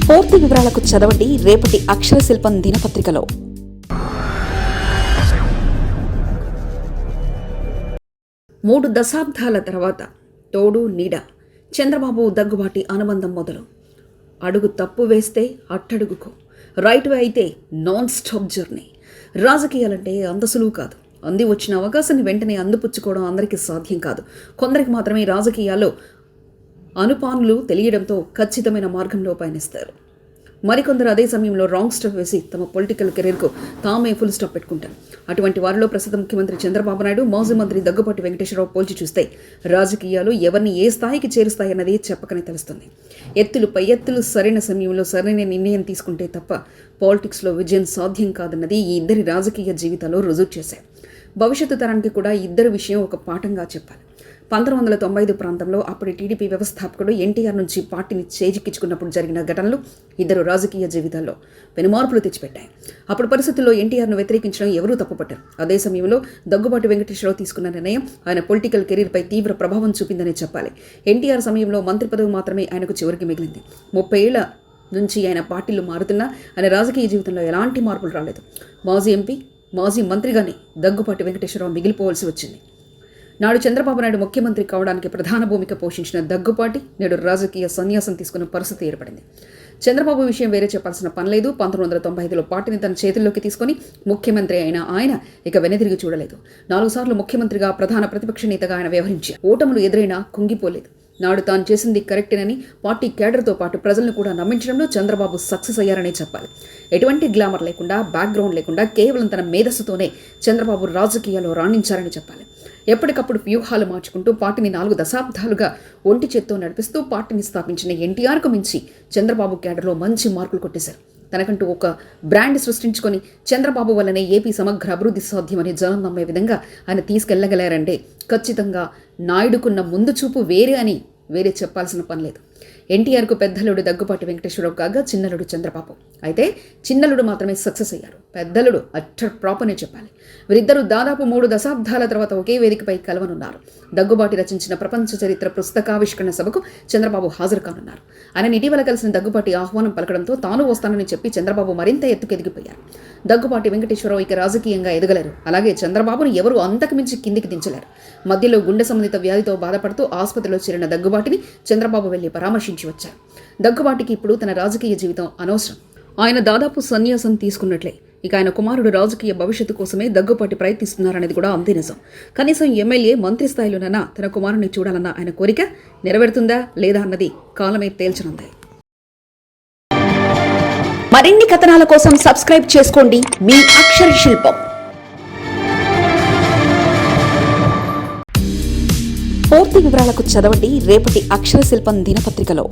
పూర్తి వివరాలకు చదవండి రేపటి అక్షర శిల్పం దినపత్రికలో. 3 దశాబ్దాల తర్వాత తోడు నీడ, చంద్రబాబు దగ్గుబాటి అనుబంధం మొదలు. అడుగు తప్పు వేస్తే అట్టడుగుకో, రైట్ వే అయితే నాన్ స్టాప్ జర్నీ. రాజకీయాలంటే అంత సులువు కాదు. అంది వచ్చిన అవకాశాన్ని వెంటనే అందిపుచ్చుకోవడం అందరికీ సాధ్యం కాదు. కొందరికి మాత్రమే రాజకీయాల్లో అనుపానులు తెలియడంతో ఖచ్చితమైన మార్గంలో పయనిస్తారు. మరికొందరు అదే సమయంలో రాంగ్ స్టెప్ వేసి తమ పొలిటికల్ కెరీర్కు తామే ఫుల్ స్టాప్ పెట్టుకుంటారు. అటువంటి వారిలో ప్రస్తుతం ముఖ్యమంత్రి చంద్రబాబు నాయుడు, మాజీ మంత్రి దగ్గుబాటి వెంకటేశ్వరరావు పోల్చి చూస్తే రాజకీయాలు ఎవరిని ఏ స్థాయికి చేరుస్తాయన్నది చెప్పకనే తెలుస్తుంది. ఎత్తులు పై ఎత్తులు సరైన సమయంలో సరైన నిర్ణయం తీసుకుంటే తప్ప పాలిటిక్స్లో విజయం సాధ్యం కాదన్నది ఈ ఇద్దరి రాజకీయ జీవితాల్లో రుజువు చేశాయి. భవిష్యత్తు తరానికి కూడా ఇద్దరు విషయం ఒక పాఠంగా చెప్పాలి. 1995 ప్రాంతంలో అప్పటి టీడీపీ వ్యవస్థాపకుడు ఎన్టీఆర్ నుంచి పార్టీని చేజిక్కించుకున్నప్పుడు జరిగిన ఘటనలు ఇద్దరు రాజకీయ జీవితాల్లో పెనుమార్పులు తెచ్చిపెట్టాయి. అప్పుడు పరిస్థితుల్లో ఎన్టీఆర్ను వ్యతిరేకించడం ఎవరూ తప్పుపట్టారు. అదే సమయంలో దగ్గుబాటి వెంకటేశ్వరరావు తీసుకున్న నిర్ణయం ఆయన పొలిటికల్ కెరీర్పై తీవ్ర ప్రభావం చూపిందనే చెప్పాలి. ఎన్టీఆర్ సమయంలో మంత్రి పదవి మాత్రమే ఆయనకు చివరికి మిగిలింది. 30 ఏళ్ల నుంచి ఆయన పార్టీలు మారుతున్నా ఆయన రాజకీయ జీవితంలో ఎలాంటి మార్పులు రాలేదు. మాజీ ఎంపీ, మాజీ మంత్రిగానే దగ్గుబాటి వెంకటేశ్వరరావు మిగిలిపోవాల్సి వచ్చింది. నాడు చంద్రబాబు నాయుడు ముఖ్యమంత్రి కావడానికి ప్రధాన భూమిక పోషించిన దగ్గుబాటి నేడు రాజకీయ సన్యాసం తీసుకున్న పరిస్థితి ఏర్పడింది. చంద్రబాబు విషయం వేరే చెప్పాల్సిన పనిలేదు. 1995లో పార్టీని తన చేతుల్లోకి తీసుకుని ముఖ్యమంత్రి అయిన ఆయన ఇక వెనుదిరిగి చూడలేదు. 4 సార్లు ముఖ్యమంత్రిగా, ప్రధాన ప్రతిపక్ష నేతగా ఆయన వ్యవహరించారు. ఓటములు ఎదురైనా కుంగిపోలేదు. నాడు తాను చేసింది కరెక్టేనని పార్టీ కేడర్తో పాటు ప్రజలను కూడా నమ్మించడంలో చంద్రబాబు సక్సెస్ అయ్యారనే చెప్పాలి. ఎటువంటి గ్లామర్ లేకుండా, బ్యాక్గ్రౌండ్ లేకుండా కేవలం తన మేధస్సుతోనే చంద్రబాబు రాజకీయాల్లో రాణించారని చెప్పాలి. ఎప్పటికప్పుడు వ్యూహాలు మార్చుకుంటూ పార్టీని 4 దశాబ్దాలుగా ఒంటి చేత్తో నడిపిస్తూ పార్టీని స్థాపించిన ఎన్టీఆర్కు మించి చంద్రబాబు కేడర్లో మంచి మార్కులు కొట్టేశారు. తనకంటూ ఒక బ్రాండ్ సృష్టించుకొని చంద్రబాబు వల్లనే ఏపీ సమగ్ర అభివృద్ధి సాధ్యమని జనం నమ్మే విధంగా ఆయన తీసుకెళ్లగలారంటే ఖచ్చితంగా నాయుడుకున్న ముందు చూపు వేరే చెప్పాల్సిన పని లేదు. ఎన్టీఆర్కు పెద్దలుడు దగ్గుబాటి వెంకటేశ్వరరావు కాగా చిన్నలుడు చంద్రబాబు. అయితే చిన్నలుడు మాత్రమే సక్సెస్ అయ్యారు, పెద్దలుడు అట్టర్ ఫ్లాప్ అనే చెప్పాలి. వీరిద్దరూ దాదాపు 3 దశాబ్దాల తర్వాత ఒకే వేదికపై కలవనున్నారు. దగ్గుబాటి రచించిన ప్రపంచ చరిత్ర పుస్తకావిష్కరణ సభకు చంద్రబాబు హాజరు కానున్నారు. ఆయన ఇటీవల కలిసిన దగ్గుబాటి ఆహ్వానం పలకడంతో తాను వస్తానని చెప్పి చంద్రబాబు మరింత ఎత్తుకెదిగిపోయారు. దగ్గుబాటి వెంకటేశ్వరరావు ఇక రాజకీయంగా ఎదగలేరు. అలాగే చంద్రబాబును ఎవరూ అంతకుమించి కిందికి దించలేరు. మధ్యలో గుండె సంబంధిత వ్యాధితో బాధపడుతూ ఆసుపత్రిలో చేరిన దగ్గుబాటిని చంద్రబాబు వెళ్లి పరామర్శించి వచ్చారు. దగ్గుబాటికి ఇప్పుడు తన రాజకీయ జీవితం అనవసరం. ఆయన దాదాపు సన్యాసం తీసుకున్నట్లే. ఇక ఆయన కుమారుడు రాజకీయ భవిష్యత్తు కోసమే దగ్గుబాటి ప్రయత్నిస్తున్నారనేది కూడా అంతే నిజం. కనీసం ఎమ్మెల్యే, మంత్రి స్థాయిలోనైనా తన కుమారుని చూడాలన్న ఆయన కోరిక నెరవేరుతుందా లేదా అన్నది కాలమే తేల్చనుంది. మరిన్ని కథనాల కోసం సబ్స్క్రైబ్ చేసుకోండి మీ అక్షర శిల్పం. పూర్తి వివరాలకు చదవండి రేపటి అక్షర శిల్పం దినపత్రికలో.